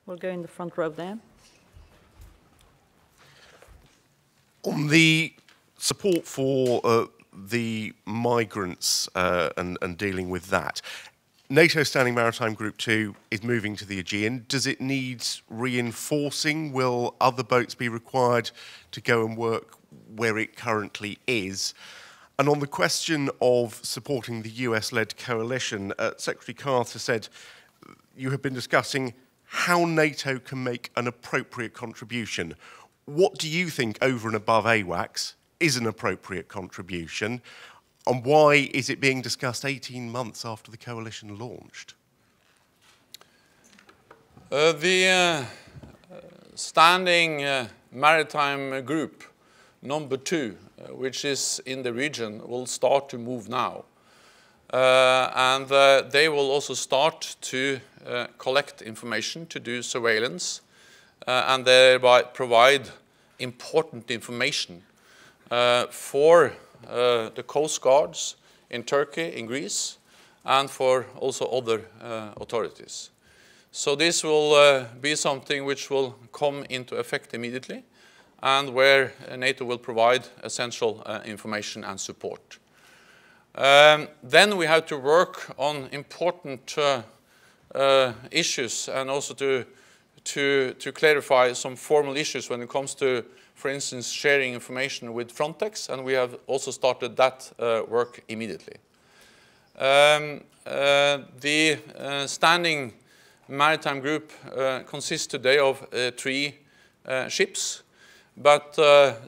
We'll go in the front row there. On the support for the migrants and dealing with that, NATO Standing Maritime Group 2 is moving to the Aegean. Does it need reinforcing? Will other boats be required to go and work where it currently is? And on the question of supporting the US-led coalition, Secretary Carter said you have been discussing how NATO can make an appropriate contribution. What do you think, over and above AWACS, is an appropriate contribution? And why is it being discussed 18 months after the coalition launched? The Standing Maritime Group number 2, which is in the region, will start to move now. And they will also start to collect information, to do surveillance, and thereby provide important information for the coast guards in Turkey, in Greece, and for also other authorities. So this will be something which will come into effect immediately, and where NATO will provide essential information and support. Then we have to work on important issues, and also to clarify some formal issues when it comes to, for instance, sharing information with Frontex, and we have also started that work immediately. The Standing Maritime Group consists today of 3 ships, but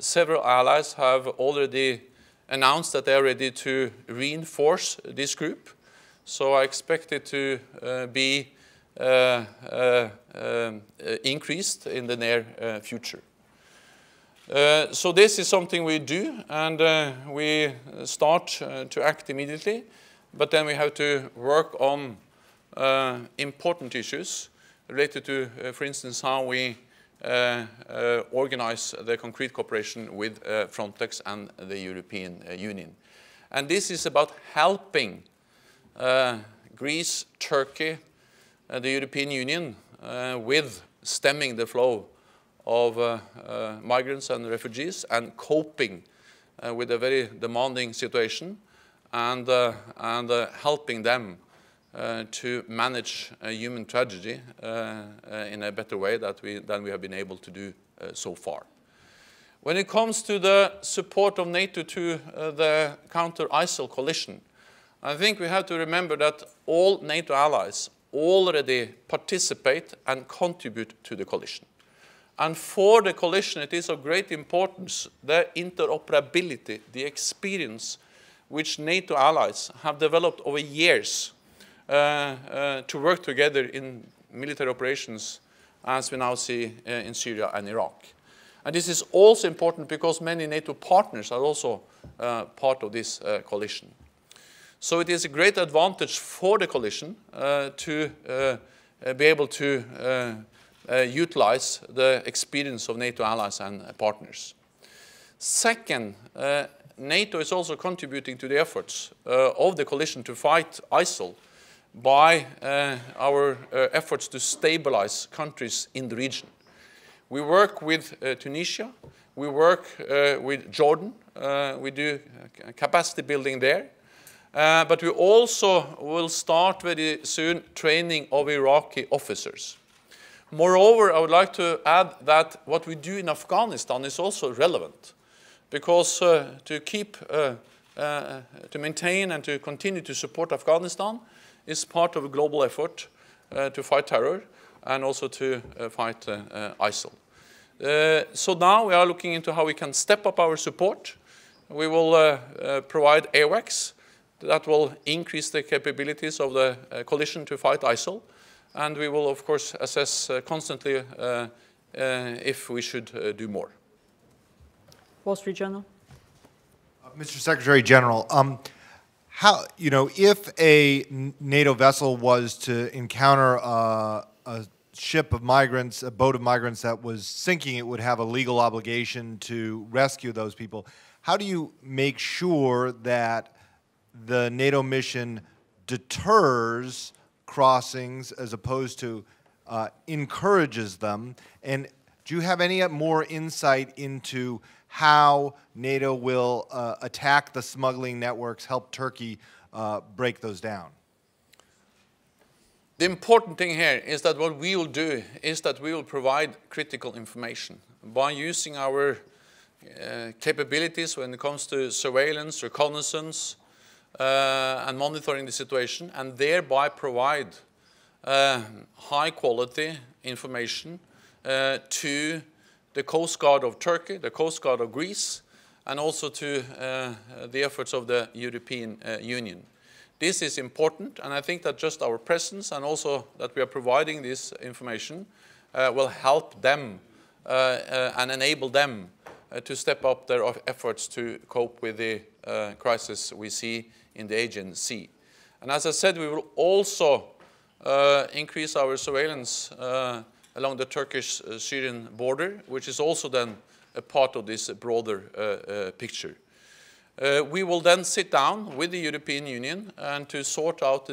several allies have already announced that they are ready to reinforce this group. So I expect it to be increased in the near future. So this is something we do, and we start to act immediately, but then we have to work on important issues related to, for instance, how we organize the concrete cooperation with Frontex and the European Union. And this is about helping Greece, Turkey, the European Union with stemming the flow of migrants and refugees, and coping with a very demanding situation, and helping them to manage a human tragedy in a better way than we have been able to do so far. When it comes to the support of NATO to the counter-ISIL coalition, I think we have to remember that all NATO allies already participate and contribute to the coalition. And for the coalition, it is of great importance, the interoperability, the experience which NATO allies have developed over years to work together in military operations, as we now see in Syria and Iraq. And this is also important because many NATO partners are also part of this coalition. So it is a great advantage for the coalition to be able to utilize the experience of NATO allies and partners. Second, NATO is also contributing to the efforts of the coalition to fight ISIL by our efforts to stabilize countries in the region. We work with Tunisia, we work with Jordan, we do capacity building there, but we also will start very soon training of Iraqi officers. Moreover, I would like to add that what we do in Afghanistan is also relevant, because to maintain and to continue to support Afghanistan is part of a global effort to fight terror and also to fight ISIL. So now we are looking into how we can step up our support. We will provide AWACS that will increase the capabilities of the coalition to fight ISIL. And we will, of course, assess constantly if we should do more. Wall Street Journal. Mr. Secretary General, if a NATO vessel was to encounter a ship of migrants, a boat of migrants that was sinking, it would have a legal obligation to rescue those people. How do you make sure that the NATO mission deters crossings as opposed to encourages them? And do you have any more insight into how NATO will attack the smuggling networks, help Turkey break those down? The important thing here is that what we will do is that we will provide critical information by using our capabilities when it comes to surveillance, reconnaissance, and monitoring the situation, and thereby provide high-quality information to the Coast Guard of Turkey, the Coast Guard of Greece, and also to the efforts of the European Union. This is important, and I think that just our presence and also that we are providing this information will help them and enable them to step up their efforts to cope with the crisis we see in the Aegean Sea. And as I said, we will also increase our surveillance along the Turkish-Syrian border, which is also then a part of this broader picture. We will then sit down with the European Union and to sort out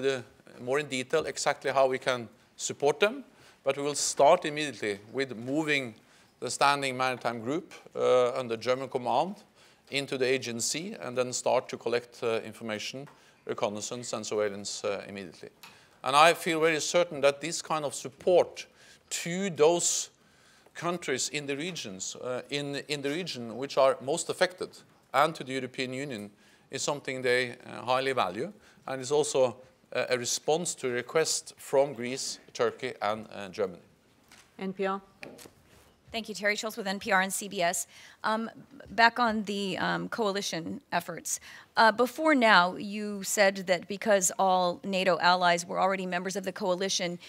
more in detail exactly how we can support them, but we will start immediately with moving the standing maritime group under German command into the Aegean Sea and then start to collect information, reconnaissance and surveillance immediately. And I feel very certain that this kind of support to those countries in the regions, in the region which are most affected, and to the European Union is something they highly value, and is also a response to a request from Greece, Turkey, and Germany. NPR. Thank you, Terry Schultz with NPR and CBS. Back on the coalition efforts. Before now, you said that because all NATO allies were already members of the coalition,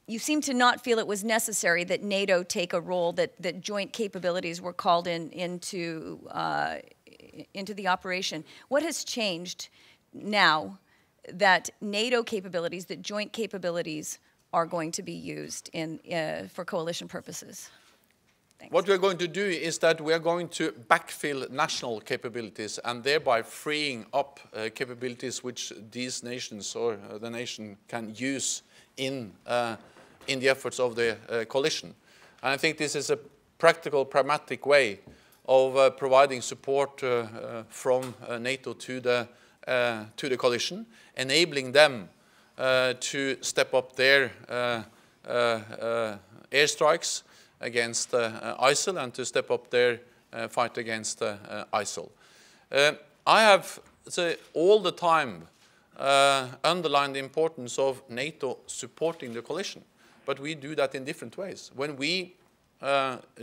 you seem to not feel it was necessary that NATO take a role, that joint capabilities were called into the operation. What has changed now that NATO capabilities, that joint capabilities are going to be used for coalition purposes? Thanks. What we're going to do is that we are going to backfill national capabilities and thereby freeing up capabilities which these nations or the nation can use in the efforts of the coalition. And I think this is a practical, pragmatic way of providing support from NATO to the coalition, enabling them to step up their airstrikes against ISIL and to step up their fight against ISIL. I have all the time underlined the importance of NATO supporting the coalition, but we do that in different ways. When we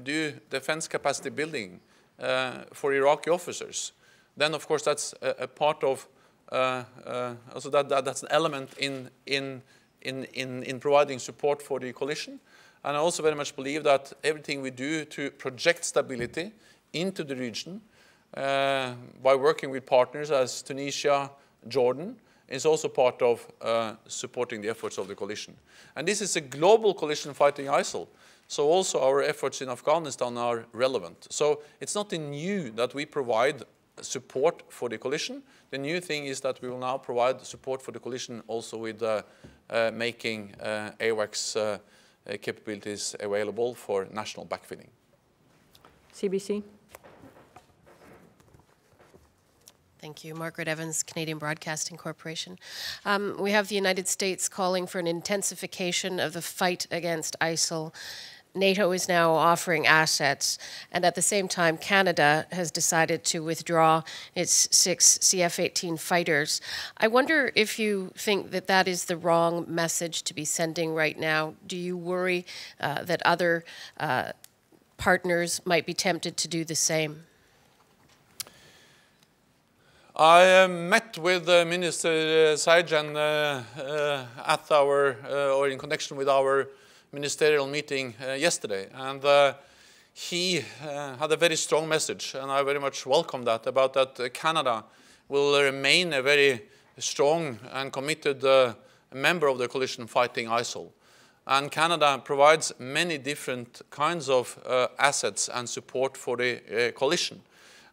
do defense capacity building for Iraqi officers, then of course that's a part of also that's an element in providing support for the coalition. And I also very much believe that everything we do to project stability into the region by working with partners as Tunisia, Jordan, is also part of supporting the efforts of the coalition. And this is a global coalition fighting ISIL. So also our efforts in Afghanistan are relevant. So it's not new that we provide support for the coalition. The new thing is that we will now provide support for the coalition also with making AWACS capabilities available for national backfilling. CBC. Thank you. Margaret Evans, Canadian Broadcasting Corporation. We have the United States calling for an intensification of the fight against ISIL. NATO is now offering assets, and at the same time, Canada has decided to withdraw its 6 CF-18 fighters. I wonder if you think that that is the wrong message to be sending right now. Do you worry that other partners might be tempted to do the same? I met with Minister Sajjan at our, or in connection with our ministerial meeting yesterday, and he had a very strong message, and I very much welcome that, about that Canada will remain a very strong and committed member of the coalition fighting ISIL. And Canada provides many different kinds of assets and support for the coalition.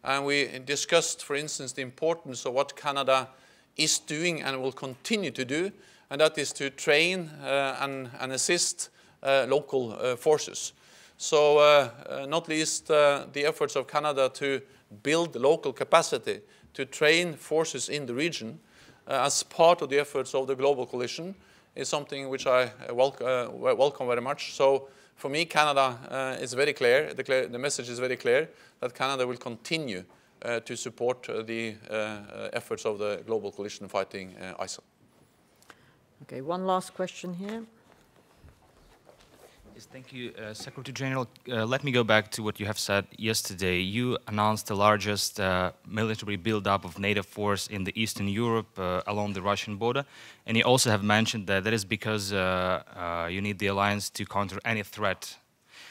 And we discussed, for instance, the importance of what Canada is doing and will continue to do, and that is to train and assist local forces. So not least the efforts of Canada to build local capacity to train forces in the region as part of the efforts of the global coalition is something which I welcome very much. So for me, Canada is very clear. The message is very clear that Canada will continue to support the efforts of the global coalition fighting ISIL. Okay, one last question here. Yes, thank you, Secretary General. Let me go back to what you have said yesterday. You announced the largest military build-up of NATO force in the Eastern Europe along the Russian border, and you also have mentioned that that is because you need the alliance to counter any threat.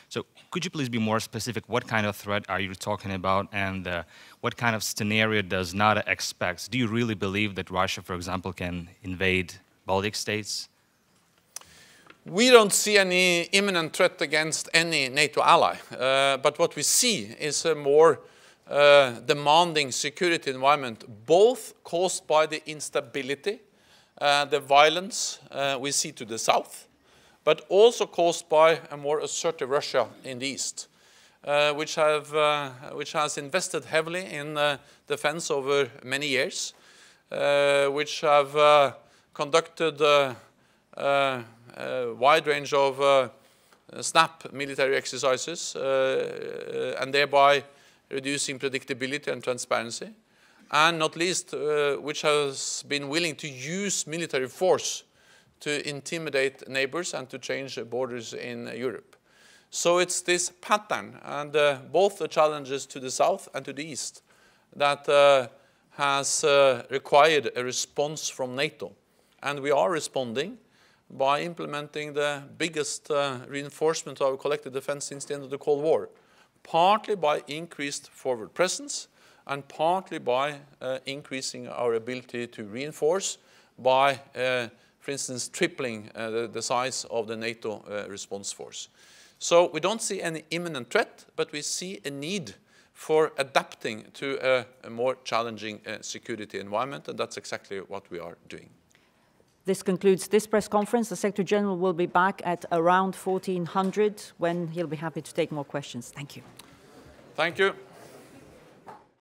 So could you please be more specific? What kind of threat are you talking about, and what kind of scenario does NATO expect? Do you really believe that Russia, for example, can invade Baltic states? We don't see any imminent threat against any NATO ally, but what we see is a more demanding security environment, both caused by the instability, the violence we see to the south, but also caused by a more assertive Russia in the east, which has invested heavily in defense over many years, which have conducted a wide range of snap military exercises and thereby reducing predictability and transparency, and not least which has been willing to use military force to intimidate neighbors and to change borders in Europe. So it's this pattern and both the challenges to the south and to the east that has required a response from NATO, and we are responding by implementing the biggest reinforcement of our collective defense since the end of the Cold War, partly by increased forward presence and partly by increasing our ability to reinforce by, for instance, tripling the size of the NATO response force. So we don't see any imminent threat, but we see a need for adapting to a more challenging security environment, and that's exactly what we are doing. This concludes this press conference. The Secretary General will be back at around 1400 when he'll be happy to take more questions. Thank you. Thank you.